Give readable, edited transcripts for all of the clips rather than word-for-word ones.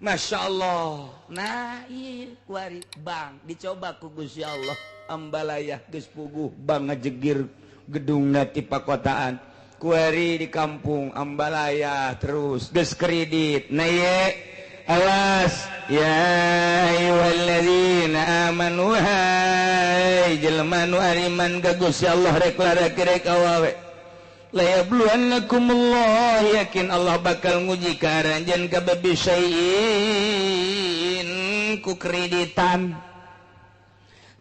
Masya Allah. Nah Bang dicoba kugus ya Allah ambalayah gespuguh Bang ngajegir gedung nati pakotaan kuari di kampung ambalaya terus ges kredit naye awas ya ayyuhalladzina amanu hai jelema nu ariman ka Gusti Allah rek larek awawe la yabluwannakumullah yakin Allah bakal nguji ka aranjeun ka babisain ku kreditan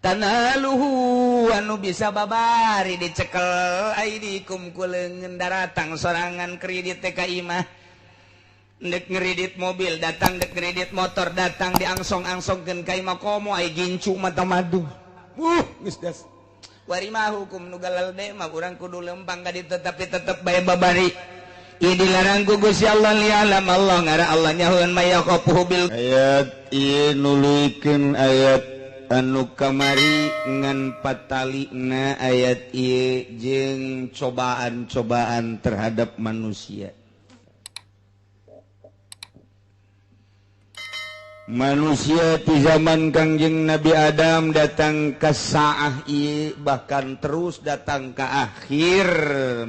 tanaluhu anu bisa babari dicekel aidikum ku leungeun daratang sorangan kredit teh ka imah dek ngeredit mobil datang dek ngeredit motor datang diangsong-angsongkeun ka imah komo ai gincu mata madu geus das wari mah hukum nu galal de mah urang kudu lempang ka ditu tapi tetep bae babari ieu dilarang ku Gusti Allah lialam Allah ngara Allah nyahoeun mayaqafuhu bil ayat ieu nuluykeun ayat anu kamari ngan patalina ayat ieu jeung cobaan-cobaan terhadap manusia. Manusia di zaman Kangjeng Nabi Adam datang ke saah ieu bahkan terus datang ke akhir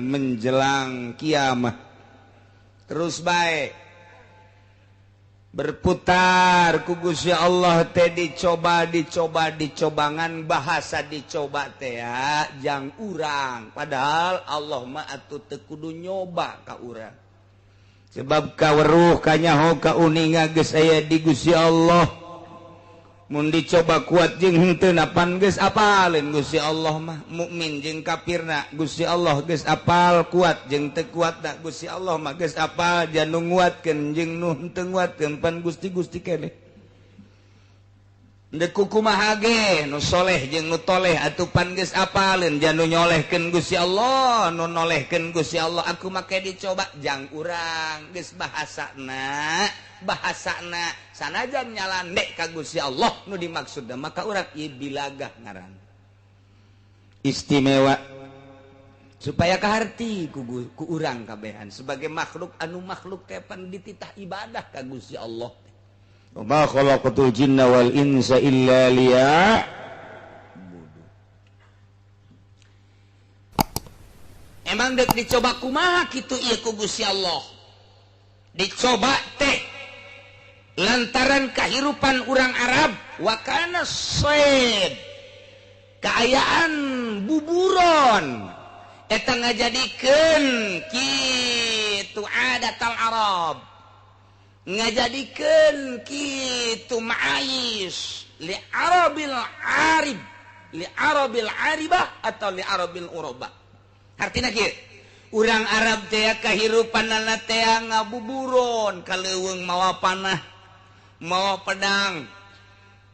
menjelang kiamat. Terus baik berputar ku Gusti Allah teh dicobangan bahasa dicoba teh ya jang urang padahal Allah mah atuh teu kudu nyoba ka urang sebab kaweruh kanyaho kauninga geus aya di Gusti Allah mun dicoba kuat jeung henteu napan geus apaleun Gusti Allah mah mukmin jeung kafirna Gusti Allah geus apal kuat jeung teu kuatna Gusti Allah mah geus apal janu nguatkeun jeung nu henteu nguatkeun pan Gusti-gusti keneh deuk kumaha ge nu soleh jeung nu toleh atuh pan geus apaleun janu nyolehkeun Gusti Allah nu nolehkeun Gusti Allah aku make dicoba jang urang geus bahasana sanajan nyalande ka Gusti Allah nu dimaksudna maka urang ieu bilagah ngaran istimewa supaya kaharti ku urang kabehan sebagai makhluk anu makhluk teh pan dititah ibadah ka Gusti Allah wa ma khalaqatul jinna wal insa illa emang dek dicoba kumaha kitu ieu ku Gusti Allah dicoba teh lantaran kahirupan urang Arab wakana sayd kaayaan buburon eta ngajadikeun kitu adatal Arab ngajadikeun kitu ma'ais li arabil aribah atau li arabil uraba artina kieu urang Arab teh kahirupanna teh ngabuburon kaleuweung mawa panah mawa pedang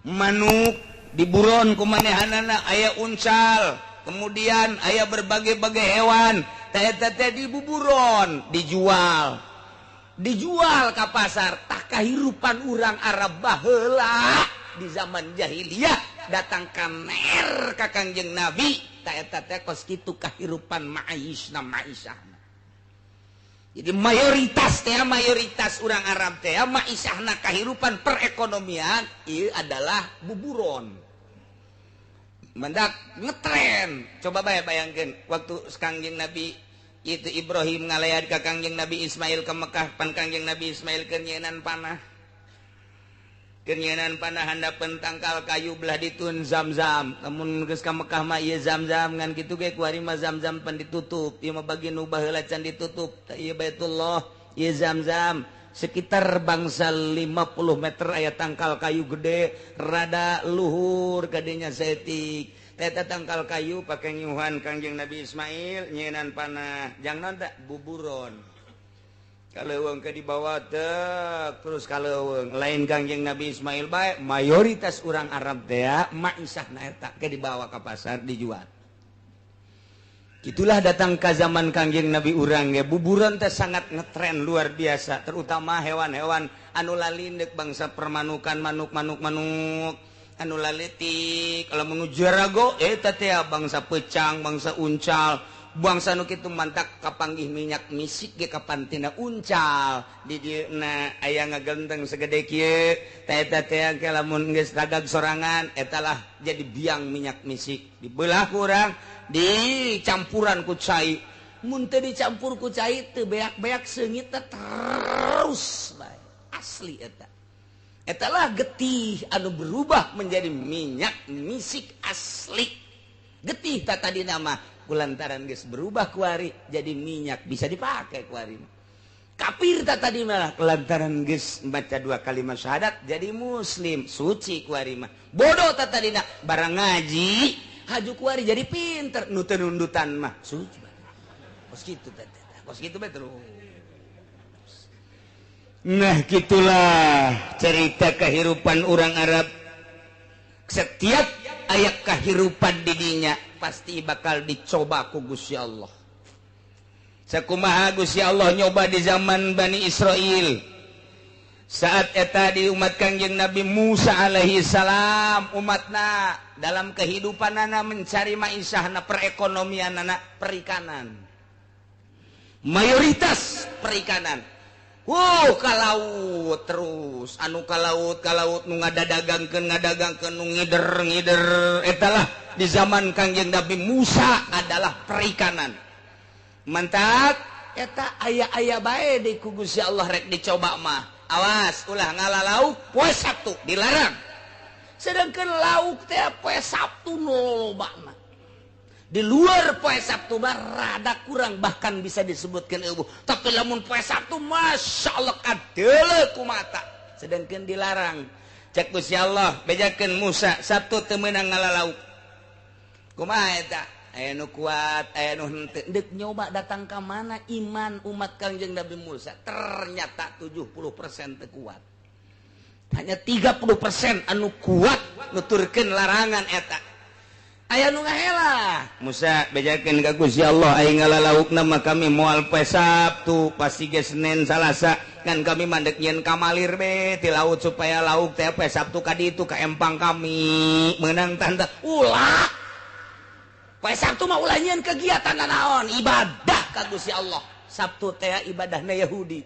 manuk diburon ku manehanana aya uncal kemudian aya berbagai-bagai hewan teh dibuburon dijual ka pasar tah kahirupan urang Arab baheula di zaman jahiliyah datang kamer ka Kangjeng Nabi tah eta teh kos kitu kahirupan maisahna jadi mayoritas urang Arab teh maisahna kahirupan perekonomian ieu adalah buburon mendak ngetren coba bae bayangkeun waktu Kangjeng Nabi itu Ibrahim ngalayat ka Kangjeng Nabi Ismail ke Mekah pan Kangjeng Nabi Ismail keunyeunnan panah handapeun tangkal kayu belah ditun Zamzam lamun geus ka Mekah mah ieu Zamzam ngan kitu ge kuari mah Zamzam pan ditutup ieu mah bagi nu baheula can ditutup ieu Baitullah ieu Zamzam sekitar bangsa 50 meter aya tangkal kayu gede rada luhur kadinya setik eta tangkal kayu pake nyuhan Kangjeng Nabi Ismail nyeunan panah jang naon teh buburon kaleuweung ke dibawa teh terus kaleuweung lain Kangjeng Nabi Ismail bae mayoritas urang Arab teh maisahna eta ke dibawa ka pasar dijual itulah datang ke zaman Kangjeng Nabi urang ge buburon teh sangat ngetren luar biasa terutama hewan-hewan anu lalindek bangsa permanukan manuk anu laletik kalau menuju rago eta teh bangsa pecang bangsa uncal buangsa nu kitu mantak kapanggih minyak misik ge kapantina uncal di dieuna aya ngagenteng segede kieu tah eta teh lamun geus ragag sorangan etalah jadi biang minyak misik dibelah ku urang dicampuran ku cai mun teu dicampur ku cai teu beak-beak seungit terus bae asli eta etalah getih anu berubah menjadi minyak misik asli getih tak tadi nama kulantaran geus berubah kuari jadi minyak bisa dipakai kuari kafir tak tadi malah kulantaran geus baca 2 kalimat syahadat jadi muslim suci kuari mah bodoh tak tadi nak barang ngaji haju kuari jadi pinter nu teu nundutan mah suci kos kitu teh kos kitu bae terus. Nah gitulah cerita kehidupan orang Arab setiap ayat kehidupan didinya pasti bakal dicoba ku Gusti Allah sakumaha Gusti Allah nyoba di zaman Bani Israel saat eta di umat Kangjeng Nabi Musa alaihi salam umatna dalam kehidupanana mencari maishahna perekonomianna perikanan mayoritas perikanan ka laut terus anu ka laut nu ngadagangkeun nu ngider etalah di zaman Kangjeng Nabi Musa adalah perikanan mantap eta aya bae di ku Gusti Allah rek dicoba mah awas ulah ngalalau poe Sabtu dilarang sedangkan lauk teh poe Sabtu lobana di luar poe Sabtu mah rada kurang bahkan bisa disebutkan eueuh tapi lamun poe Sabtu Masya Allah kadeuleu ku mata sedangkan dilarang cek Gusti Allah bejakeun Musa Sabtu teu meunang ngalalauk kumaha eta aya nu kuat aya nu henteu deuk nyoba datang ka mana iman umat Kangjeng Nabi Musa ternyata 70% teu kuat hanya 30% anu kuat nuturkeun larangan eta aya nu ngahela Musa bejakeun ka Gusti Allah aing ngalalaukna mah kami moal poe Sabtu pasti ge Senin Salasa kan kami mandek nyeun kamalir be ti laut supaya lauk teh poe Sabtu ka ditu ka empang kami meunang tanda ulah poe Sabtu mah ulah nyeun kegiatan naon ibadah ka Gusti Allah Sabtu teh ibadahna Yahudi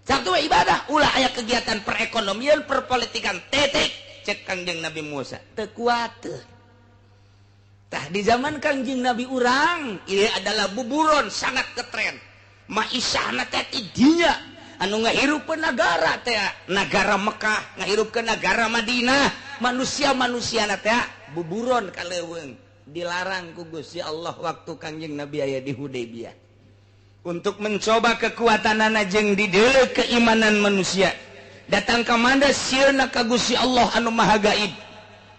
Sabtu mah ibadah ulah aya kegiatan perekonomian perpolitikan tetek cek Kangjeng Nabi Musa teu kuat tah di zaman Kangjeng Nabi urang ieu adalah buburon sangat ketren maishahna teh dinya anu ngahirupkeun negara teh negara Mekah ngahirupkeun negara Madinah manusia-manusiana teh buburon kaleuweung dilarang ku Gusti Allah waktu Kangjeng Nabi aya di Hudaybiyah untuk mencoba kekuatanana jeung dideuleu keimanan manusia datang ka manda sieuna ka Gusti Allah anu maha gaib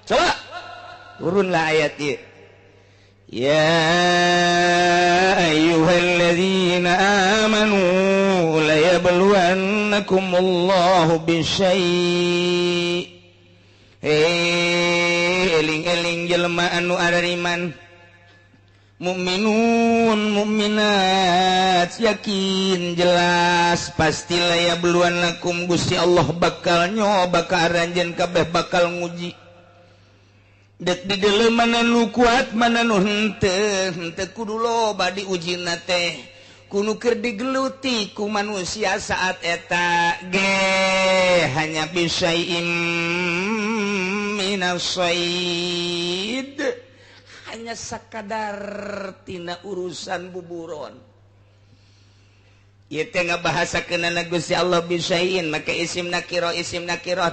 coba turunlah ayat ieu يا أيها الذين آمنوا ليبلونكم الله بشيء eling-eling jelema anu arariman mukminun mukminat yakin jelas pasti layabluwannakum Gusti Allah bakal nyoba ka aranjeun kabeh bakal nguji dek di dalam mana nu kuat mana nu henteu kudu loba diujina teh kudu keur digeluti ku manusia saat eta ge hanya bisaim minasaid hanya sakadar tina urusan buburon ieu teh ngabahasakeunana Gusti Allah bisain make isim nakiro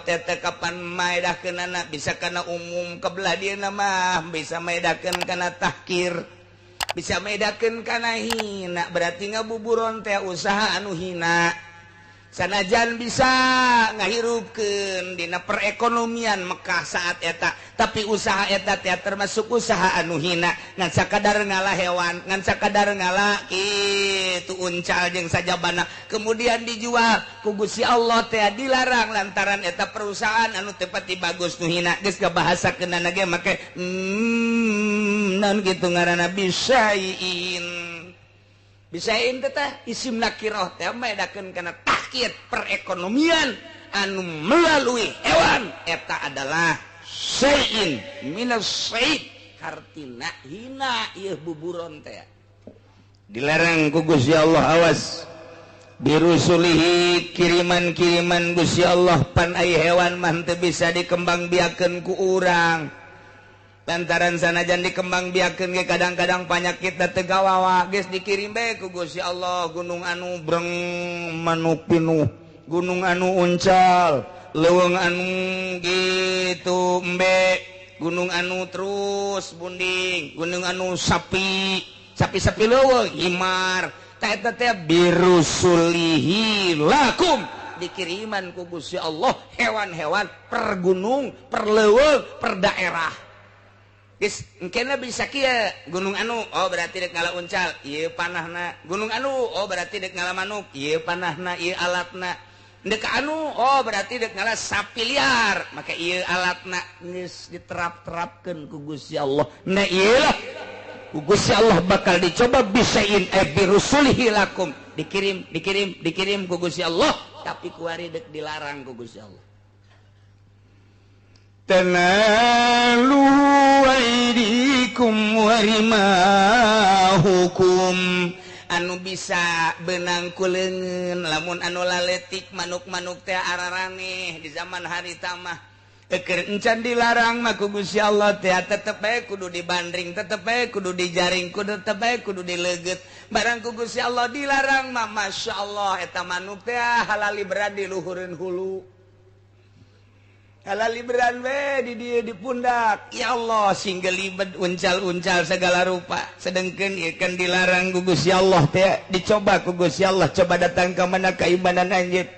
teh kapan maedahkeunana bisa kana umum kebelah dieuna mah bisa maedahkeun kana tahkir bisa maedahkeun kana hina berarti ngabuburon teh usaha anu hina sanajan bisa ngahirupkeun dina perekonomian Mekah saat eta tapi usaha eta teh termasuk usaha anu hina ngan sakadar ngalah hewan ngan sakadar ngalah kitu uncal jeung sajabana kemudian dijual ku Gusti Allah teh dilarang lantaran eta perusahaan anu teu pati bagus nu hina geus kabahasakeunana ge make naon kitu ngaranna bisain bisain teh isim nakirah teh maedakeun kana tahkir perekonomian anu melalui hewan eta adalah syai'in minas syait kartina hina ieu buburon teh dilarang ku Gusti Allah. Awas birusulihi kiriman-kiriman Gusti Allah pan aya hewan mah teu bisa dikembang biakeun ku urang lantaran sanajan dikembang biakeun ge kadang-kadang panyakit teu gawawa geus dikirim bae ku Gusti Allah gunung anu breng manuk pinuh gunung anu uncal leuweung anu gitu embe gunung anu terus bunding gunung anu sapi leuweung himar eta teh birusulihi lakum dikiriman ku Gusti Allah hewan-hewan per gunung per leuweung per daerah geus engkena bisa kieu gunung anu oh berarti dek ngala uncal ieu panahna gunung anu oh berarti dek ngala manuk ieu panahna ieu alatna dek anu oh berarti dek ngala sapi liar maka ieu alatna geus diterap-terapkeun ku Gusti Allah nah ieu lah ku Gusti Allah bakal dicoba bisain birusulihi lakum dikirim ku Gusti Allah tapi kuari dek dilarang ku Gusti Allah. Tanalu aidikum warimahukum anu bisa benang kuleungeun lamun anu laletik manuk-manuk teh araraneh di zaman harita mah keur encan dilarang mah ku Gusti Allah teh tetep bae kudu dibandring tetep bae kudu dijaring kudu tetep bae kudu dileugeut barang ku Gusti Allah dilarang mah masyaallah eta manuk teh halali beran di luhureun hulu halali beran we di dieu di pundak ya Allah singgel libet uncal-uncal segala rupa sedengkeun ieu kan dilarang ku Gusti Allah teh dicoba ku Gusti Allah coba datang ka mana kaibanan anjeun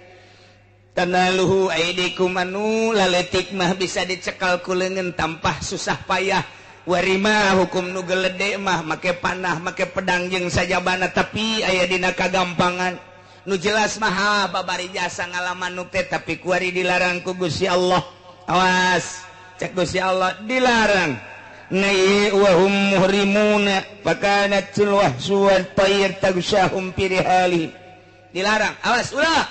tanaluhu aidikum anu laletik mah bisa dicekal kuleungeun tanpa susah payah warima hukum nu geledek mah make panah make pedang jeung sajabana tapi aya dina kagampangan nu jelas mah babari jasa ngalaman nu teh tapi kuari dilarang ku Gusti Allah. Awas cek Gusti Allah dilarang nai wa hum muhrimuna fakanat sulwah suwat tayr tagsyahum pirihali dilarang awas ulah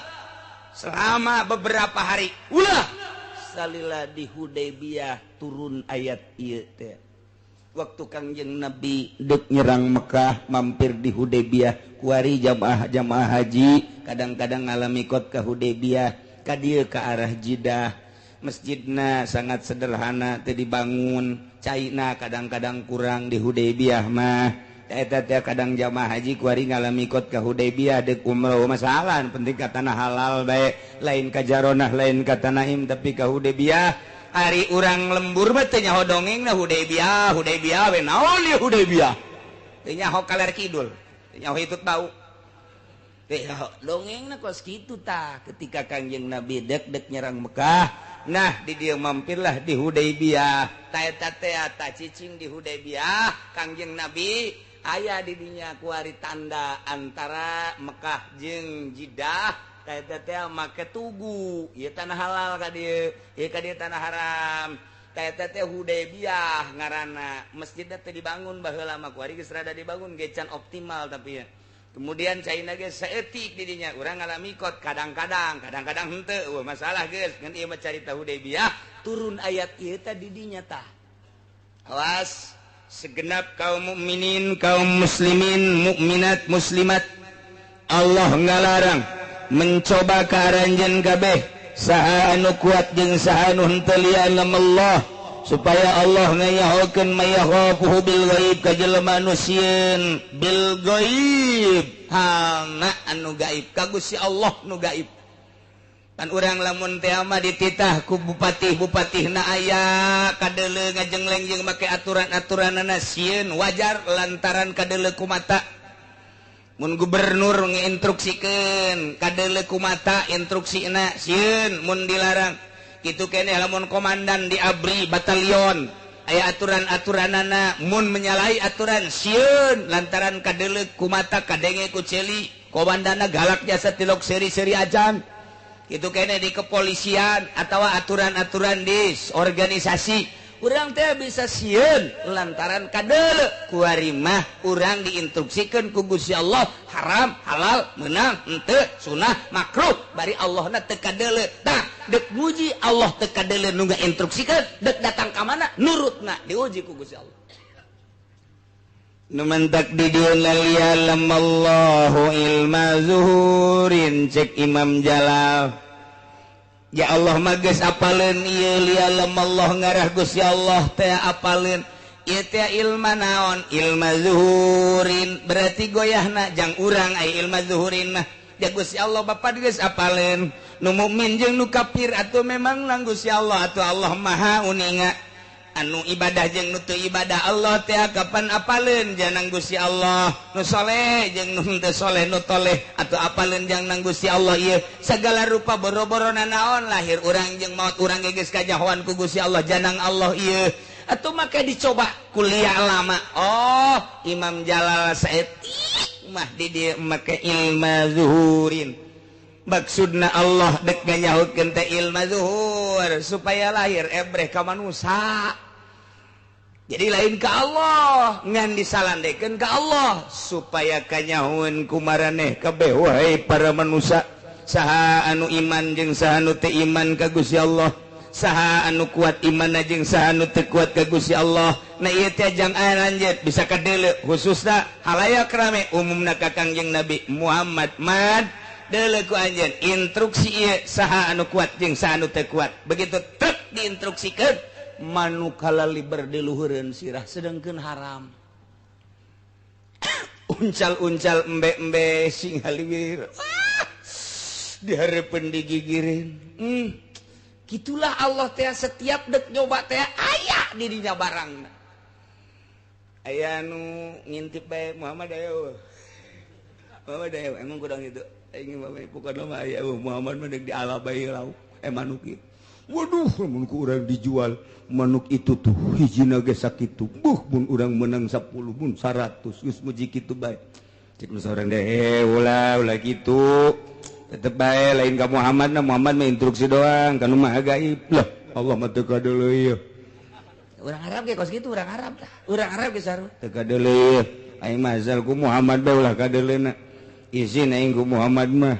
selama beberapa hari ulah salila di Hudaybiyah turun ayat ieu teh waktu Kangjeng Nabi deuk nyerang Mekah mampir di Hudaybiyah kuari jamaah haji kadang-kadang ngalami kot ka Hudaybiyah ka dieu ka arah Jeddah masjidna sangat sederhana teu dibangun caina kadang-kadang kurang di Hudaybiyah mah eta teh kadang jamaah haji kuari ngalami kot ka Hudaybiyah deuk umrah masalah penting ka tanah halal bae lain ka Jaronah lain ka Tanaim tapi ka Hudaybiyah ari urang lembur mah teu nyaho dongengna Hudaybiyah we naon ieu Hudaybiyah teu nyaho kaler kidul teu nyaho hitut bau teu nyaho dongengna kos kitu tah ketika Kangjeng Nabi deuk nyerang Mekah nah di dia mampirlah di Hudaybiyah ta eta teh ta cicing di Hudaybiyah Kangjeng Nabi aya di dinya kuari tanda antara Mekah jeung Jeddah ta eta teh make tugu ieu tanah halal ka dieu ieu ka dieu tanah haram ta eta teh Hudaybiyah ngaranna masjidna teh dibangun baheula mah kuari geus rada dibangun ge can optimal tapi ya kemudian caina geus saeutik di dinya urang ngalami kot kadang-kadang henteu masalah geus ngan ieu mah carita Hudaybiyah turun ayat ieu teh di dinya tah awas segenap kaum mukminin kaum muslimin mukminat muslimat Allah ngalarang mencoba ka aranjeun kabeh saha anu kuat jeung saha anu henteu lian Allah supaya Allah ngayahokeun mayakhafuhu bil ghaib ka jelema anu sieun bil ghaib hana anu gaib ka Gusti Allah nu gaib kan urang lamun teh mah dititah ku bupatihna aya kadeuleu ngajengleng jeung make aturan-aturanna sieun wajar lantaran kadeuleu kumata mun gubernur nginstruksikeun kadeuleu kumata instruksina sieun mun dilarang kitu keneh lamun komandan di abri batalion aya aturan-aturanana mun menyalahi aturan sieun lantaran kadeuleu kumata kadenge ku celi komandanna galak jasa tilok seri-seri ajan kitu keneh di kepolisian atawa aturan-aturan di organisasi urang teh bisa sieun lantaran kadeuleu kuari mah urang diinstruksikeun ku Gusti Allah haram halal meunang henteu sunah makruh bari Allahna teu kadeuleu tah deuk muji Allah teu kadeuleu nu ngainstruksikeun deuk datang ka mana nurutna diuji ku Gusti Allah numantak di dieu liyamallahu ilma zuhurin cek Imam Jalal ya Allah mah geus apaleun ieu liyamallahu ngarah Gusti Allah teh apaleun ieu teh ilma naon ilma zuhurin berarti goyahna jang urang ai ilma zuhurin mah ya Gusti Allah Bapa geus apaleun nu mukmin jeung nu kafir atuh memang nang Gusti Allah atuh Allah Maha uninga anu ibadah jeung nu teu ibadah Allah teh kapan apaleun janang Gusti Allah nu saleh jeung nu teu saleh nu toleh atuh apaleun jang nang Gusti Allah ieu sagala rupa boro-borona naon lahir urang jeung maut urang geus kajauhan ku Gusti Allah janang Allah ieu atuh maka dicoba kuliah lama oh Imam Jalal saeutik mah di dieu make ilma zuhurin maksudna Allah dek nyahukeun teh ilma zuhur supaya lahir ebreh ka manusia jadi lain ka Allah ngan disalandekeun ka Allah supaya kanyahuan kumaraneh kabeh wahai para manusia saha anu iman jeung saha anu teu iman ka Gusti Allah saha anu kuat iman jeung saha anu teu kuat ka Gusti Allah na ieu teh jang aya lanjut bisa kadeuleu khususna halayak rame umumna ka Kangjeng Nabi Muhammad deuleu ku anjeun instruksi ieu saha anu kuat jeung saha anu teu kuat begitu truk diinstruksikeun manu kalali berdiluhureun sirah sedengkeun haram uncal-uncal embe-embe sing haliwir di hareupeun digigireun gitulah Allah teh setiap dek nyoba teh aya di dinya barangna aya nu ngintip bae Muhammad ayo emang kurang itu ingin bapak bukan nama ayah Muhammad mendek di ala bayi lau manuk itu waduh manuk orang dijual manuk itu tuh hijina ge sakitu mun urang menang 10 mun 100 geus muji kitu bae cek seorang deh ulah kitu tetep bae lain ka Muhammad mah instruksi doang kanu mah gaib lah Allah mah teu kadeuleu urang Arab ge kos kitu urang Arab tah urang Arab ge saru teu kadeuleu aing mah asal ku Muhammad bae ulah kadeuleuna izin aing ku Muhammad mah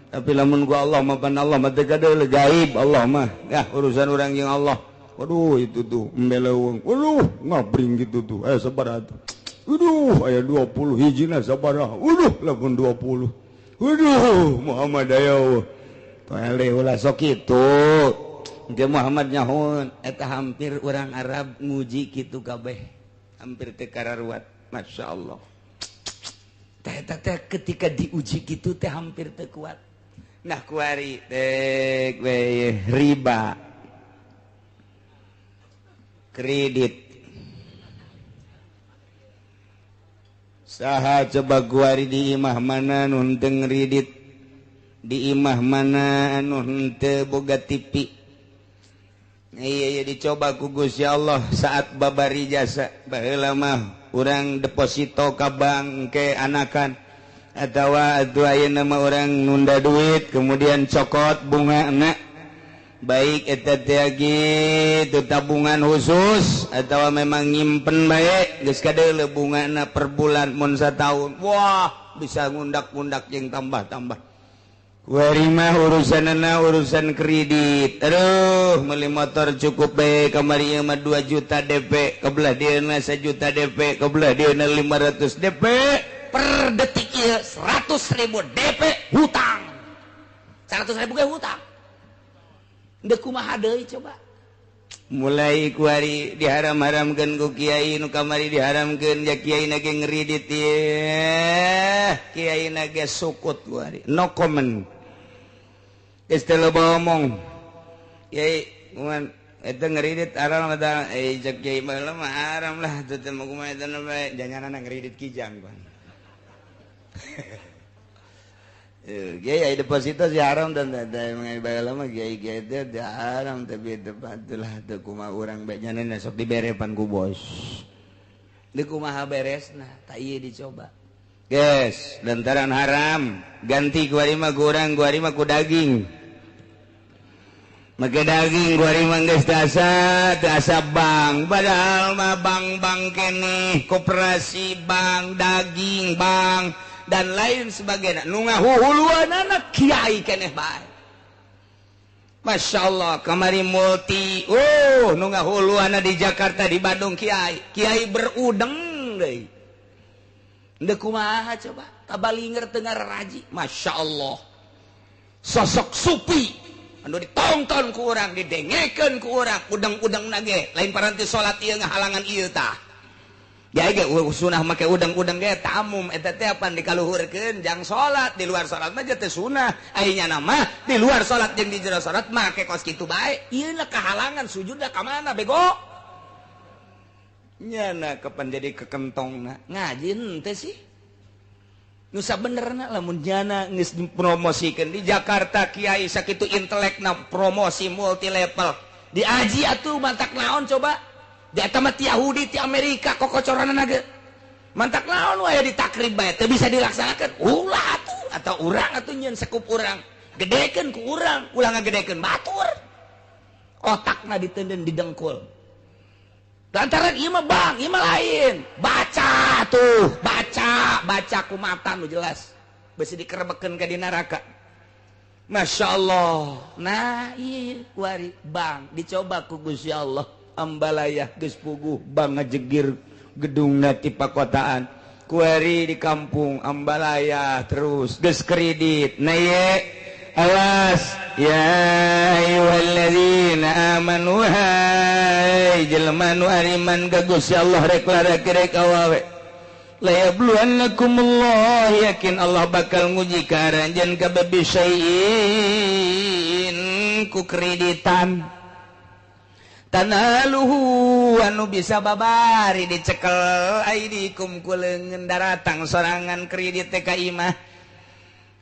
tapi lamun ku Allah mah pan Allah mah teu kadeuleu gaib Allah mah ya urusan urang jeung Allah waduh itu tuh embeleuweung waduh ngabring gitu tuh sabaraha tuh waduh aya 20 hijina sabaraha waduh lamun 20 waduh Muhammad ayo tole ulah sok kitu ge Muhammad nyahoun eta hampir urang Arab nguji kitu kabeh hampir teu kararuat masyaallah teh ketika diuji gitu teh hampir teu kuat nah kuari teh riba kredit saha coba kuari di imah mana nu henteu ngredit di imah mana anu henteu boga TV iya dicoba ku Gusti Allah saat babari jasa baheula mah urang deposito ka bank ke anakan atawa atuh ayeuna mah urang nunda duit kemudian cokot bungana baik eta teh gitu tabungan khusus atawa memang nyimpen bae geus kadeuleu bungana per bulan mun sataun wah bisa ngundak-ngundak jeung tambah-tambah kuari mah urusanna urusan kredit aduh meuli motor cukup bae kamari ieu mah 2 juta DP kebelah dieuna 1 juta DP kebelah dieuna 500 DP per detik ieu 100.000 DP hutang 100.000 ge hutang deuk kumaha deui coba mulai kuari diharam-haramkeun ku kiai nu kamari diharamkeun ja kiai na ge ngridit ieu kiai na ge sukut kuari no comment geus teu loba omong kiai mun eta ngridit haram eta cek kiai mah haram lah teu teh mah kumaha eta bae janganana ngridit kijang kan kiai deposito si haram dan mengenai baheula mah kiai teh haram tapi tepatulah teu kumaha urang bae nyanana sok diberepan ku bos teu kumaha beresna ta ieu dicoba geus lantaran haram ganti kuari mah ku urang kuari mah ku daging make daging kuari mah geus asa bank padahal mah bank keneh koperasi bank daging bank dan lain sebagainya nu ngahuhuluanana kiai keneh bae Masya Allah kamari multi nu ngahuluana di Jakarta di Bandung kiai berudeng deui Ndeu kumaha coba tabalinger teu ngaraji. Masya Allah sosok supi anu ditonton ku urang didengekeun ku urang udang-udang nage lain paranti salat ieu ngahalangan ieu tah. Ya ge sunah make udang-udang ge tamum eta teh apan dikaluhurkeun jang salat di luar salat mah teh sunah aya nama di luar salat jeung di jero salat make kos kitu bae ieu na kahalangan sujud da ka mana bego nyana kapan jadi kekentongna ngaji henteu sih nu sabenerna lamun nyana geus dipromosikeun di Jakarta kiai sakitu intelekna promosi multi level di aji atuh mantak naon coba di eta mah ti Yahudi ti Amerika kokocoran nage mantak naon wae ditakrib bae teu bisa dilaksanakeun ulah atuh atau urang atuh nyeun sekup urang gedekeun ku urang ulah ngagedekeun batur otakna diteudeun di dengkul lantaran ieu mah bang ieu mah lain baca tuh baca ku mata nu jelas beusi dikerebekeun ka di neraka. Masya Allah nah ieu kuari bang dicoba ku Gusti Allah ambalayah geus puguh bang ngajegir gedungna ti pakotaan kuari di kampung ambalayah terus geus kredit na ye awas ya ayyuhalladzina amanu hai jelema nu ariman ka Gusti Allah rek laraki rek awawe la yabluwannakumullah yakin Allah bakal nguji ka aranjeun ka babisaiin ku kreditan tanaluhu anu bisa babari dicekel aidikum ku leungeun daratang sorangan kredit teh ka imah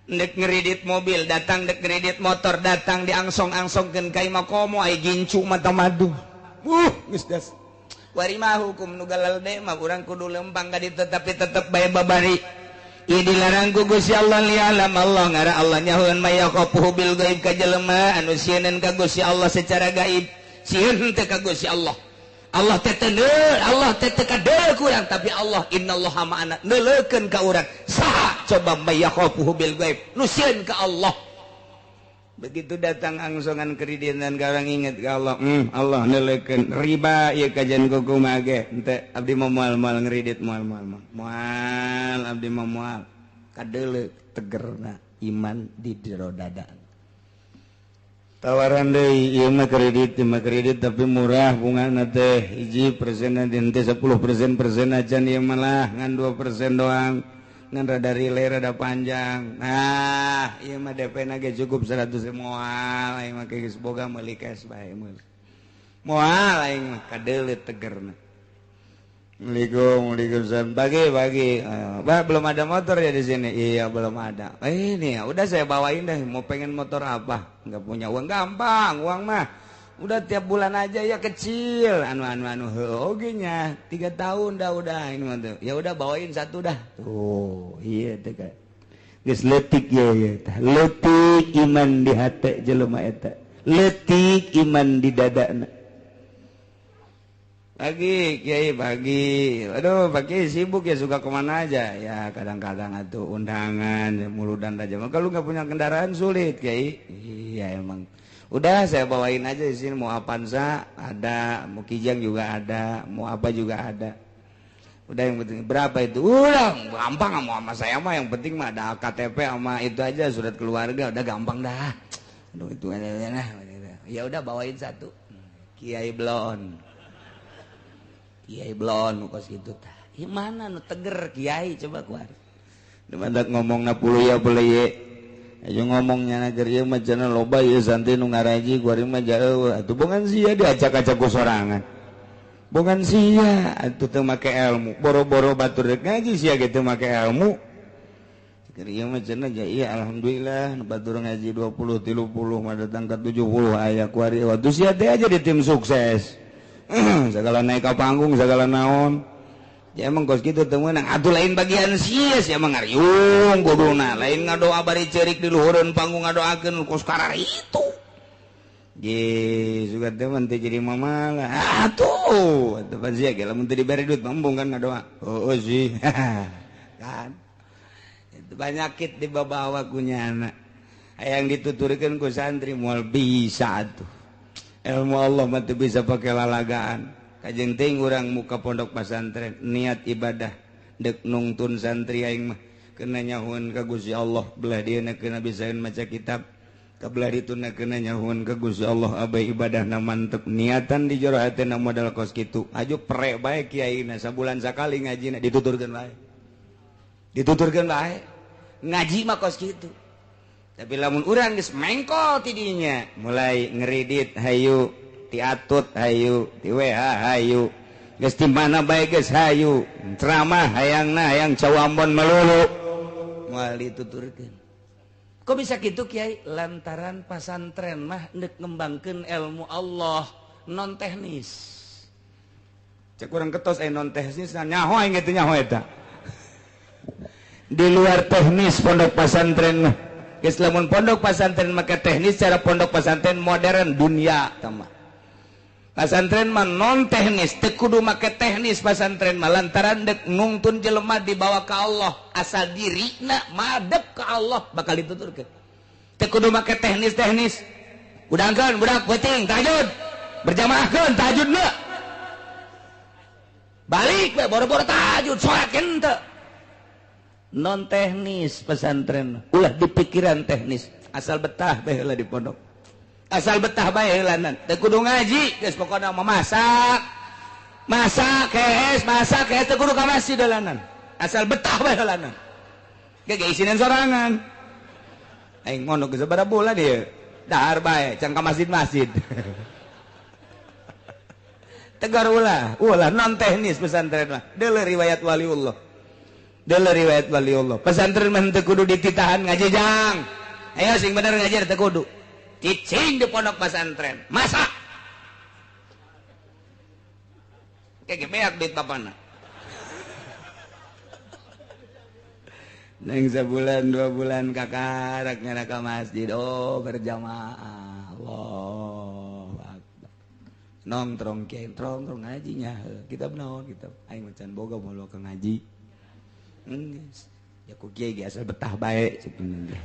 dek ngredit mobil datang dek ngredit motor datang diangsong-angsongkeun ka imah komo ai gincu mata madu geus das wari mah hukum nu galal de mah urang kudu lempang ka ditu tapi tetep bae babari ieu dilarang ku Gusti Allah lialam Allah ngara Allah nyahoeun maya qafuhu bil gaib ka jelema anu sieun ka Gusti Allah secara gaib sieun teh ka Gusti Allah Allah teh teu Allah teh teu kadeu ku urang tapi Allah innallaha ma'ana neuleukeun ka urang saha coba mayakhafuhu bil gaib nu sieun ka Allah begitu datang angsongan kreditan ka urang inget ka Allah Allah neuleukeun riba ieu kajian kukumaha ge henteu abdi mah moal ngredit moal abdi mah moal kadeuleu tegerna iman di jero dada tawaran deui ieu mah kredit tapi murah bungana teh 1% teh 10% acan ieu mah lah ngan 2% doang ngan rada relay rada panjang nah ieu mah DP-na ge cukup 100 moal aing mah geus boga meuli cash bae moal aing mah kadeuleu tegerna. Waalaikumsalam bagi belum ada motor ya di sini iya belum ada ini ya udah saya bawain deh mau pengen motor apa nggak punya uang gampang uang mah udah tiap bulan aja ya kecil anu oke nya 3 tahun dah udah ini mah ya udah bawain satu dah tuh iya teh kan geus leutik ya leutik iman di hate jelema eta leutik iman di dadana. Pagi Kiai pagi aduh pagi sibuk ya suka kemana aja ya kadang-kadang atuh undangan muludan aja kalau nggak punya kendaraan sulit Kiai iya emang udah saya bawain aja di sini mau Avanza ada mau Kijang juga ada mau apa juga ada udah yang penting berapa itu udah gampang mau sama saya mah yang penting mah ada KTP sama itu aja surat keluarga udah gampang dah aduh itu aja ya udah bawain satu Kiai Blon kos gitu tah. Ieu mana nu teger Kiai coba kuar. Demandak ngomongna puluh ya boleh ye. Ayo ngomongnya nager ieu mah cenah loba ieu santai nu ngaraji kuari mah jauh. Atuh bongan sia diacak-acak ku sorangan. Bongan sia atuh teu make ilmu. Boro-boro batur rek ngaji sia ge teu make ilmu. Keur ieu mah cenah ja iya alhamdulillah batur ngaji 20 30 mah datang ka 70 aya kuari. Waduh sia teh aja di tim sukses. Segala naik ke panggung segala naon ya emang kos gitu temuan atuh lain bagian sia emang ngariung kuduna lain ngadoa bari ceurik di luhureun panggung ngadoakeun kos karar itu ye suka teman teh jadi mamalah atuh atuh sia ge lamun teu dibere duit mambung kan ngadoa sih kan itu banyakit dibawa ku nyana hayang dituturkeun ku santri moal bisa atuh ilmu Allah mah bisa pakai lalagaan kajeng ting urang muka pondok pesantren niat ibadah dek nungtun santri aing mah kena nyahuan ka Gusti Allah belah dieuna kena bisaeun maca kitab kabelah dituna kena nyahuan ka Gusti Allah abah ibadahna mantep niatan di jero hatena modal kos kitu aju prek bae kiaina sabulan sakali ngajina dituturkeun bae ngaji mah kos kitu tapi lamun urang geus mengkol ti dinya mulai ngeridit hayu ti atut hayu ti WH hayu geus ti mana bae geus hayu ceramah hayang cawambon melulu moal dituturkeun kok bisa gitu Kiai lantaran pasantren mah neuk ngembangkeun ilmu Allah non teknis cek urang ketos non teknis nyaho aing teh nyaho eta di luar teknis pondok pasantren mah geus lamun pondok pasantren make teknis cara pondok pasantren modern dunia tama pasantren mah non teknis teu kudu make teknis pasantren mah lantaran dek nungtun jelema dibawa ka Allah asal dirina madep ka Allah bakal dituturkeun teu kudu make teknis udangkeun budak peuting tahajud berjamaahkeun tahajudna balik we boro-boro tahajud salat henteu non teknis pesantren ulah di pikiran teknis asal betah bae heula di pondok asal betah bae heulanan teu kudu ngaji geus pokona mah masak teu kudu ka masjid heulanan asal betah bae heulanan ge isinan sorangan aing mondok geus sabaraha bulan ieu dahar bae can ka masjid tegar ulah non teknis pesantren mah deuleu riwayat waliullah pesantren mah teu kudu dititahan ngaji jang ayo sing bener ngajar teu kudu cicing di pondok pesantren masak kayak beak duit bapana neng sebulan 2 bulan kakarak nyana ka masjid berjamaah Allah akbar nongkrong kiai nongkrong ngajinya kita naon kita aing macan boga mau ka ngaji ya ku kiai ge asal betah bae sebenarnya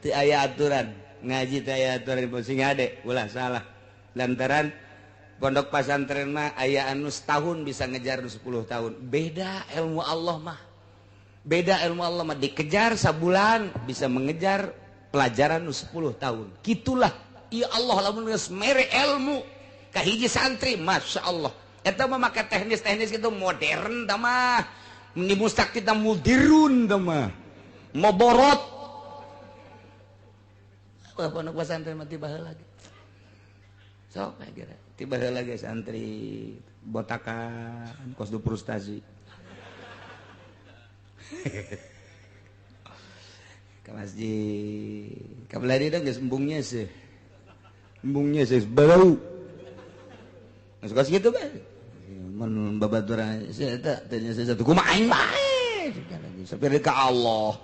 teu aya aturan ngaji teu aya aturan sing ade ulah salah lantaran pondok pesantren mah aya anu setahun bisa ngejar 10 tahun beda ilmu Allah mah dikejar sabulan bisa mengejar pelajaran 10 tahun gitulah ya Allah lamun geus mere ilmu kahiji santri masya Allah eta mah make teknis gitu modern tah mah di mustak kita mudirun tah mah moborot pondok pesantren mah tiba heula lagi sok kira tiba heula lagi santri botakan kos du frustasi ka masjid kabelah geus embungnya sih bau suka gitu kan mun babaturan saya tanya saya satu kumaha aing bae sapir ka Allah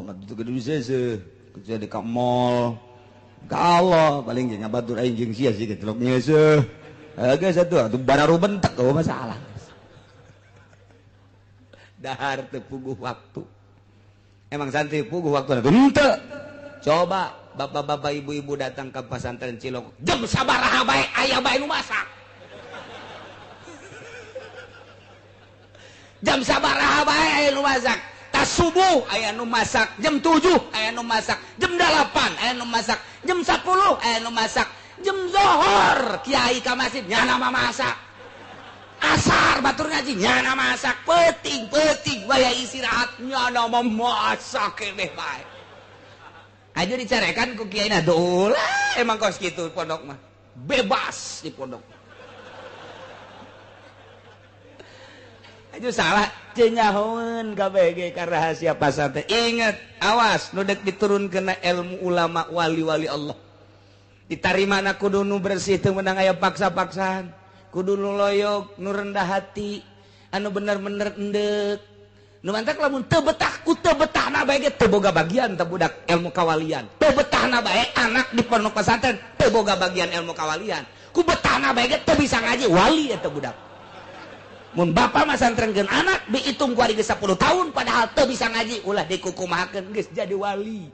mah teu kudu bisa kecuali ka mall ka Allah paling nya batur aing jeung sia sih keceloknya geus satu atuh bararu bentek eueuh masalah dahar teu puguh waktu emang santri puguh waktu henteu coba bapak-bapak ibu-ibu datang ke pesantren Cilok jam sabaraha bae aya bae nu masak jam sabaraha bae aya nu masak tas subuh aya nu masak jam 7 aya nu masak jam 8 aya nu masak jam 10 aya nu masak jam zuhur kiai ka masjid nyana masak asar batur ngaji nyana masak peuting waya istirahat nyana masak keneh bae aja dicarekan ku kiai nah ulah emang kos gitu pondok mah bebas di pondok aja salah cenyahoeun kabeh ge ka rahasia pasantren inget awas nu dek diturunkeun ilmu ulama wali-wali Allah ditarimana kudu nu bersih teu meunang aya paksa-paksaan kudu nu loyog nu rendah hati anu bener-bener endek nu mantak lamun teu betah ku teu betahna bae ge teu boga bagian teu budak ilmu kawalian teu betahna bae anak di pondok pesantren teu boga bagian ilmu kawalian ku betahna bae ge teu bisa ngaji wali eta budak mun bapa mah santrenkeun anak diitung ku ari geus 10 tahun padahal teu bisa ngaji ulah dikukumahakeun geus jadi wali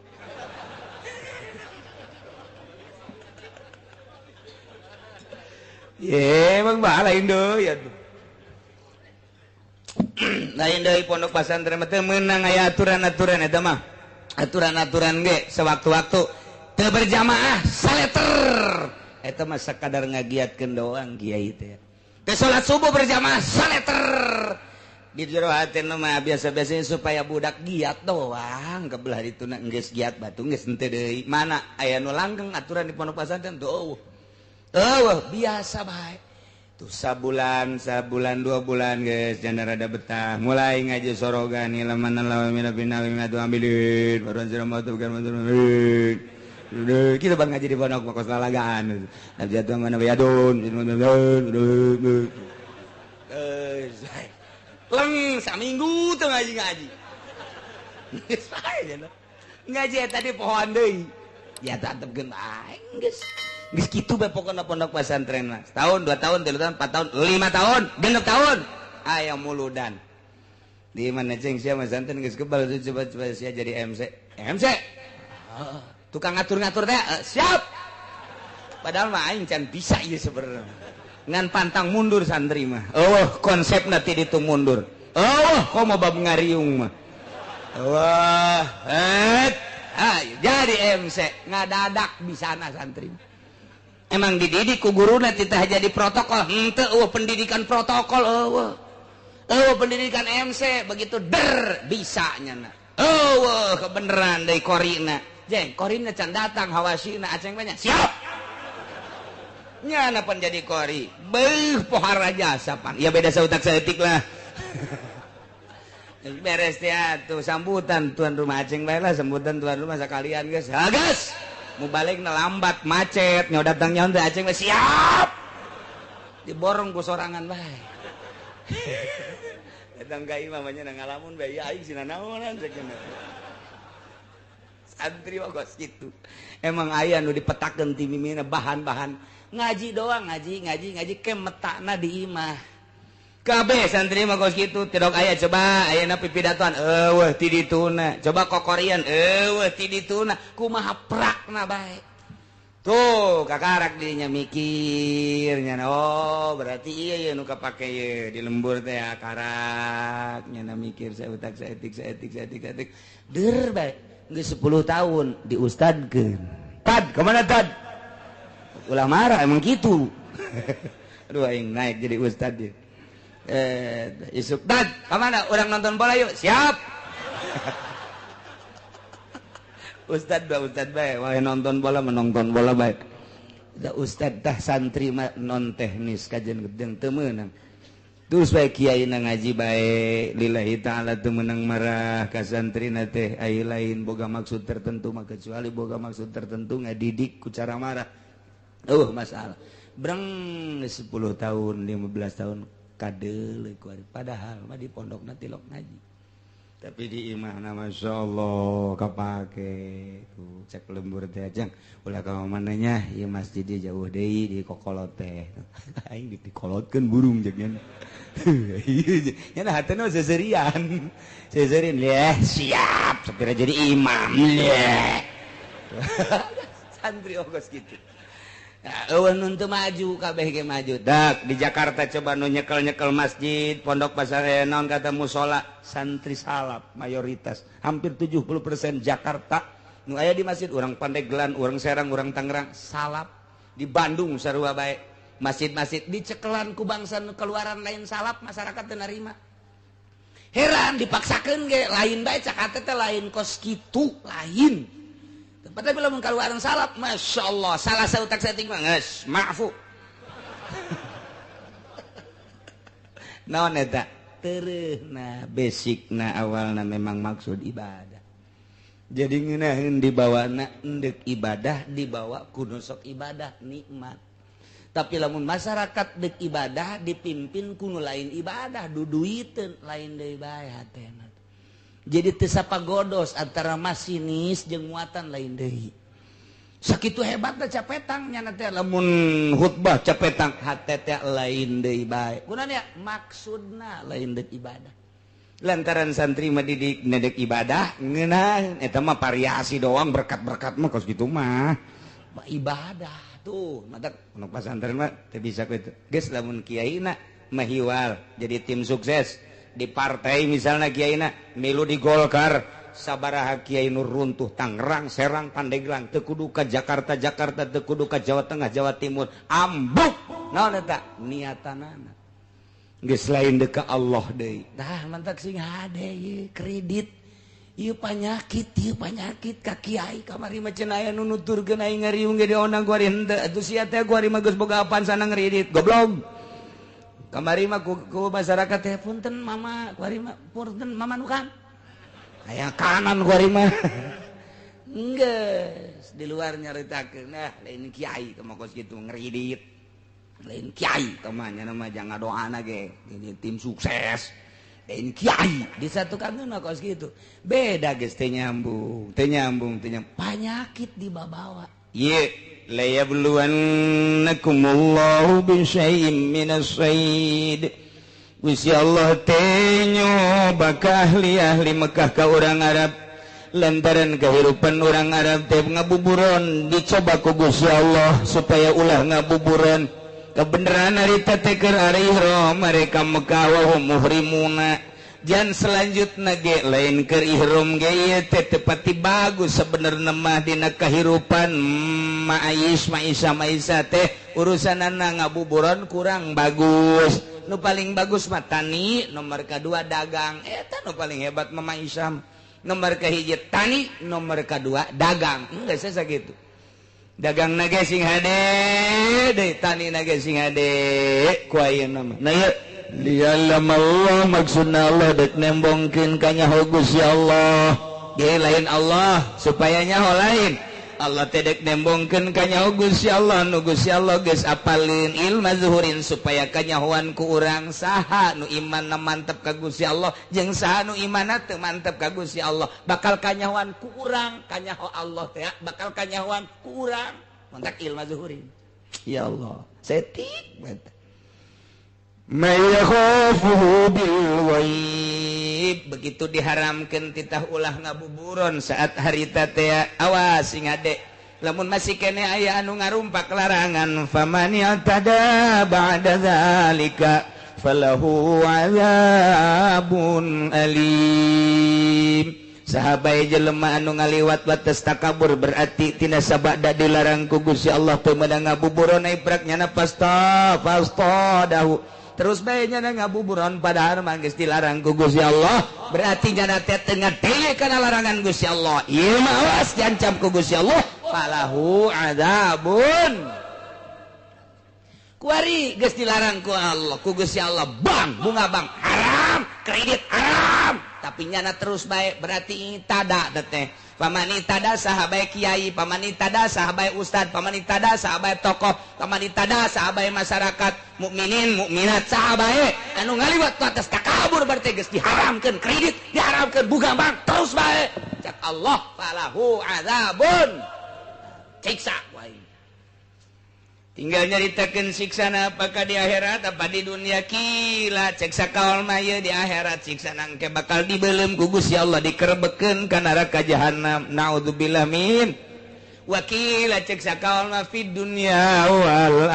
ye emang lain deui atuh. Lain deui pondok pesantren teh meunang aya aturan-aturan eta mah. Aturan-aturan ge sewaktu-waktu teu berjamaah saleter. Eta mah sakadar ngagiatkeun doang kiai teh. Teu salat subuh berjamaah saleter. Di jero hatena mah biasa-biasanya supaya budak giat doang kebelah dituna geus giat batu geus henteu deui. Mana aya nu langgeng aturan di pondok pesantren tuh. Biasa bae. Tuh sabulan 2 bulan guys jangan rada betah mulai ngaji sorogan ilaman lawa mina bina mina tu ambilin baru anjir mau tuh bukan kita bang ngaji di pondok makos lalagaan jatuh mana bayadun leng saminggu tuh ngaji ngaji tadi pohon deui ya tatep geun aing geus kitu bae pokona pondok pesantren mah. Setahun, 2 tahun, 3 tahun, 4 tahun, 5 tahun, 6 tahun. Aya muludan. Di mana ceng sia pesantren geus kebal coba sia jadi MC. MC. Tukang ngatur-ngatur teh siap. Padahal mah aing can bisa ieu sebenarnya. Ngan pantang mundur santri mah. Konsepna ti ditu mundur. Komo bab ngariung mah. Jadi MC ngadadak bisana santri. Emang dididik ku guruna titah jadi protokol henteu pendidikan protokol pendidikan MC begitu bisa nyana kebeneran dari korina jeng korina can datang hawasina aceng banyak siap nyana pan jadi kori pohara jasa pan ya beda sautak saeutik lah beres ya tuh sambutan tuan rumah aceng bae lah sambutan tuan rumah sekalian guys gas mau balik lambat macet nyaw datang nyaw teh aceng siap diborong ku sorangan bae datang ka imam nya ngalamun bae ya aing sina naonan cenah santri kos kitu emang aya nu dipetakeun ti mimina bahan-bahan ngaji doang ngaji ke metakna di imah kabeh santri mah kos kitu tidok aya coba ayeuna pipidatoan ti dituna coba kokorian ti dituna kumaha prakna bae tuh kakarak dinya mikirnya berarti iya nu kapake ye di lembur teh karak nya mikir saeutak saeutik der bae geus 10 tahun diustadkeun tad kemana tad ulah marah emang kitu aduh aing naik jadi ustad dia isuk dan kemana orang nonton bola yuk siap ustad bae wae nonton bola menonton bola bae da ustad tah santri mah non teknis kajian gedeng teu meunang terus bae kiai na ngaji bae lillahi taala teu meunang marah ka santrina teh ai lain boga maksud tertentu mah kecuali boga maksud tertentu ngadidik ku cara marah masalah breng 10 tahun 15 tahun kadele padahal mah di pondokna tilok ngaji tapi di imahna masyaallah kapake tuh cek lembur teh ajang ulah ka mana nya ieu masjid jauh deui di kokolot teh aing dikolotkeun burung jeung nya nya hatena seserian siap sapira jadi imam santri ogos kitu nun teu maju kabeh ge maju dak di Jakarta coba nu nyekel masjid pondok pesantren naon kata musola santri salap mayoritas hampir 70% Jakarta nu aya di masjid urang Pandeglang urang Serang urang Tangerang salap di Bandung sarua bae masjid-masjid dicekelan ku bangsa nu keluaran lain salap masyarakat teu narima heran dipaksakeun ge lain bae cak teh lain kos kitu lain tapi belum keluaran salap, masya Allah, salah sautak setting mah nges, maafu. Naon eta? Tereuhna, basicna awalna memang maksud ibadah. Jadi ngeunaheun dibawana endek ibadah, dibawa kudu sok ibadah nikmat. Tapi lamun masyarakat dek ibadah dipimpin kudu lain ibadah, duduiteun lain deui bae hatena. Jadi tesapa godos antara masinis jeung muatan lain deui. Sakitu hebatna capetang nya teh lamun khutbah capetang hate teh lain deui bae. Kunaon ya maksudna lain deuk ibadah. Lantaran santri mah didik nedek ibadah ngeunah eta mah variasi doang berkat-berkat mah kos kitu mah. Ibadah tuh mata pasantren mah teu bisa kitu geus lamun kiaina mahiwal jadi tim sukses di partai misalnya kiaina milu di Golkar sabaraha kiai nu runtuh Tangerang Serang Pandeglang teu kudu ka Jakarta teu kudu ka Jawa Tengah Jawa Timur ambuk naon eta niatanana geus lain deuk ka Allah deui tah mantak sing hade ieu kredit ieu panyakit ka kiai kamari mah cenah aya nu nuturkeun aing ngariung ge di onang kuari henteu atuh sia teh kuari mah geus boga apaan sana ngredit goblok kamari mah ku masyarakat teh punten mama kuari mah punten mama nu kan aya kanan kuari mah geus di luar nyaritakeun nah lain kiai teh kos kitu ngredit lain kiai teh mah nya mah jangan doana ge ini tim sukses lain kiai di satu kangeuna kos gitu beda geus teu nyambung penyakit dibawa ye la yabluwannakumullahu bisyai'im minas sayd Gusti Allah teh nyoba ka ahli Mekah ka urang Arab lantaran kehidupan urang Arab teh ngabuburon dicoba ku Gusti Allah supaya ulah ngabuburon kebenaran harita teh keur ari ihram mereka Mekah wa hum muhrimuna jan selanjutna ge lain keur ihram ge ieu teh tepati bagus sabenerna mah dina kahirupan Maisha teh urusanana ngabuburon kurang bagus nu paling bagus mah tani nomor kedua dagang eta nu paling hebat mah Maisha nomor kahiji tani nomor kedua dagang geus sakitu dagang nage sing hade deui tani nage sing hade ku ayeuna mah nah ya lialam Allah maksudna Allah dek nembongkeun ka nyaho Gusti Allah ge lain Allah supaya nyaho lain Allah teh dek nembongkeun ka nyaho Gusti Allah nu Gusti Allah geus apalin ilmu zuhurin supaya kanyahoan ku urang saha nu imanna mantep ka Gusti Allah jeung saha nu imanna teu mantep ka Gusti Allah bakal kanyahoan ku urang kanyaho Allah teh bakal kanyahoan ku urang mantak ilmu zuhurin ya Allah setik mantap may yakhafuhu bil ghaib begitu diharamkeun titah ulah ngabuburon saat harita teh awas sing ade lamun masih kene aya anu ngarumpak larangan faman yatada ba'da zalika falahu adzabun alim sahabai jelema anu ngaliwat batas takabur berarti tina sabada dilarang ku Gusti Allah teu meunang ngabuburon ai prak nyana pasta dahu terus bae nyana ngabuburon padahal mah geus dilarang ku Gusti Allah berarti nyana teh teu ngadenge kana larangan Gusti Allah ieu mah awas diancam ku Gusti Allah falahu adzabun kuari geus dilarang ku Allah ku Gusti Allah bang bunga bang haram kredit haram tapi nyana terus baik berarti tada teh pamani tada sahabai kiai pamani tada sahabai ustad pamani tada sahabai tokoh pamani tada sahabai masyarakat mukminin mukminat sahabai anu ngaliwat tu atas takabur berarti geus diharamkeun kredit diharamkeun buga bang terus baik cak Allah falahu adzabun siksa wae tinggal nyaritakeun siksana apakah di akhirat apa di dunia kila cek sakaol mah di akhirat siksana engke bakal dibeuleum ku Gusti Allah dikerebekeun ka neraka jahanam naudzubillah min wa kila cek sakaol mah fid dunya wal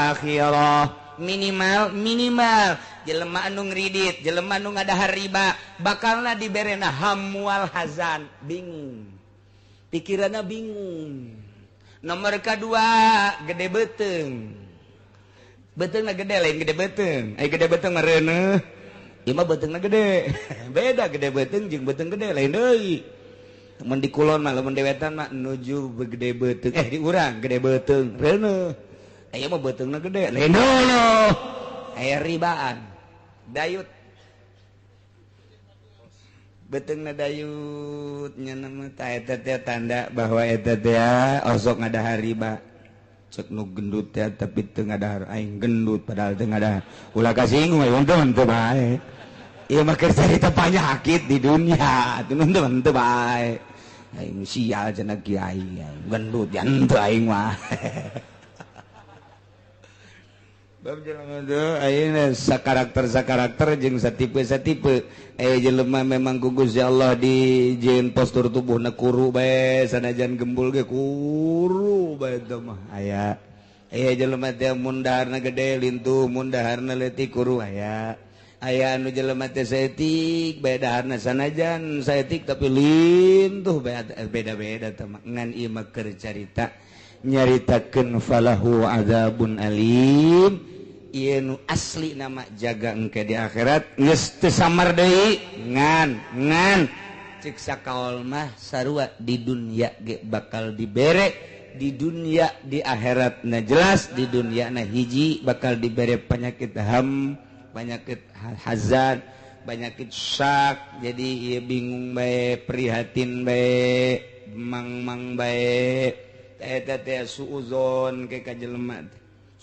akhirah minimal jelema anu ngridit jelema anu ngadahar riba bakalna diberena hamwal hazan bingung pikiranna bingung nomor kedua gede beteng betengna gede lain gede beteng ai gede beteng mah reuneuh ieu mah betengna gede beda gede beteng jeung beteng gede lain deui mun di kulon mah lamun dewetan mah nuju gede beteng di urang gede beteng reuneuh aya mah betengna gede lain deui aya ribaan dayut betengna dayut nya nama eta teh tanda bahwa eta teh osok ngadahar riba cek nu gendut teh tapi teu ngadahar aing gendut padahal teu ngadahar ulah kasinggung untung teu bae ieu mah keur carita panyakit di dunia teu untung teu bae aing sial cenah kiai gendut ya henteu aing mah karakter jeung satipe jelema memang gugus ya Allah di jin postur tubuh nekuru bae sanajan gembul ge kuru bae teh mah aya jelema teh mundaharna gede lintuh mundaharna leutik kuru aya anu jelema teh saeutik bae daharna sanajan saeutik tapi lintuh bae beda-beda teh mah ngan ieu mah keur carita nyaritakeun falahu adzabun alim nu asli nama jaga engke di akhirat geus teu samar deui ngan ciksa kaol mah sarua di dunia ge bakal dibere di dunia di akhirat na jelas di dunia na hiji bakal dibere penyakit penyakit hazard penyakit syak jadi ieu bingung bae prihatin bae mang bae eta teh suuzon ke ka jelema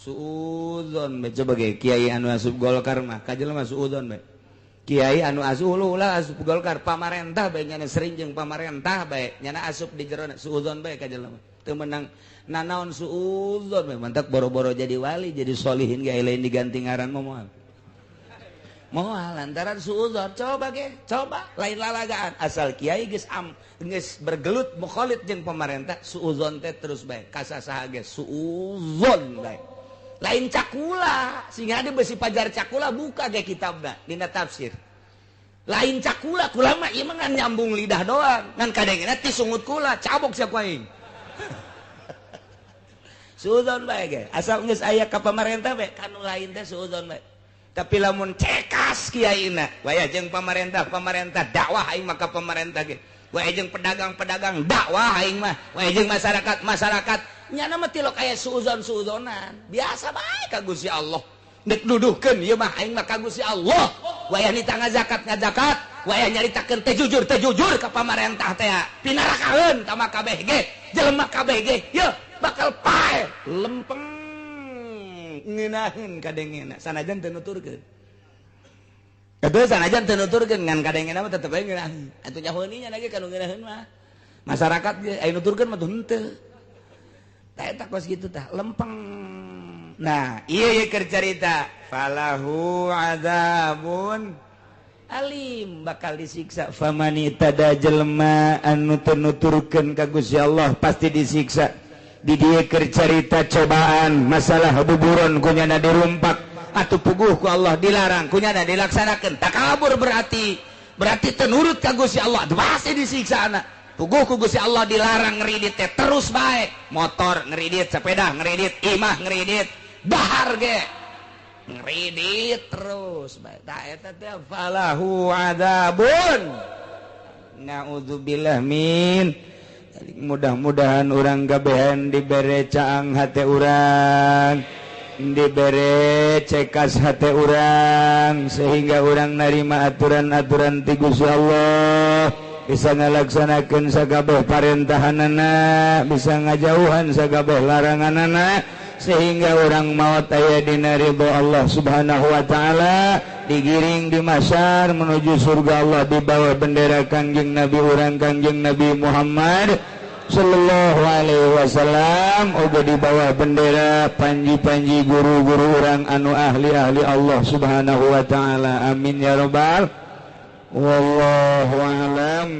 suuzon coba ge kiai anu asup Golkar mah ka jelema suuzon bae kiai anu asup ulah asup Golkar pamarentah bae nyana sering jeung pamarentah bae nyana asup di jero suuzon bae ka jelema teu meunang nanaon suuzon bae mantak boro-boro jadi wali jadi solihin ge lain diganti ngaran moal lantaran suuzon coba lain lalagaan asal kiai geus bergelut mukhalid jeung pamarentah suuzon teh terus bae kasasaha ge suuzon bae lain cakula sehingga ada besi pajar cakula buka ge kitabna dina tafsir lain cakula kula mah ieu mah ngan nyambung lidah doang ngan kadengna ti sungut kula cabok sia ku aing suuzon bae ge asal geus aya ka pamarentah bae kanu lain teh suuzon bae tapi lamun cekas kiaina waya jeung pamarentah dakwah aing mah ka pamarentah ge waya jeung pedagang dakwah aing mah waya jeung masyarakat nyana mah tilok aya suuzon-suuzonan biasa bae ka Gusti Allah dek duduhkeun ieu mah aing mah ka Gusti Allah waya nita ngazakat waya nyaritakeun teh jujur ka pamarentah teh pinarakaeun ka kabeh ge jelema kabeh ge yeuh bakal pae lempeng ngeunaheun kadengena sanajan teu nuturkeun kedua sanajan teu nuturkeun ngan kadengena mah tetep bae ngeunaheun atuh nyahoeunnya lagi kanu ngeunaheun mah masyarakat ge aya nuturkeun mah tuh henteu tak kos gitu tah lempeng. Nah, iya keur carita falahu adzabun alim bakal disiksa famani tada jelema anu teu nuturkeun ka Gusti Allah pasti disiksa. Di dieu keur carita cobaan masalah buburon kunyana dirumpak atuh puguh ku Allah dilarang kunyana dilaksanakeun takabur berarti teu nurut ka Gusti Allah pasti disiksa anak. Puguh ku Gusti Allah dilarang ngeridit teh terus bae motor ngeridit sepeda ngeridit imah ngeridit dahar ge ngeridit terus bae ta eta teh falahu adzabun naudzubillah min mudah-mudahan urang gabehan dibere caang hate urang dibere cekas hate urang sehingga urang narima aturan-aturan ti Gusti Allah bisa ngalaksanakeun sagabeh parentahanana bisa ngajauhan sagabeh laranganana sehingga orang maut aya dina ridha Allah Subhanahu wa taala digiring di mahsyar menuju surga Allah di bawah bendera Kangjeng Nabi urang Kangjeng Nabi Muhammad sallallahu alaihi wasallam uga di bawah bendera panji-panji guru-guru urang anu ahli-ahli Allah Subhanahu wa taala amin ya rabbal wallahu a'lam.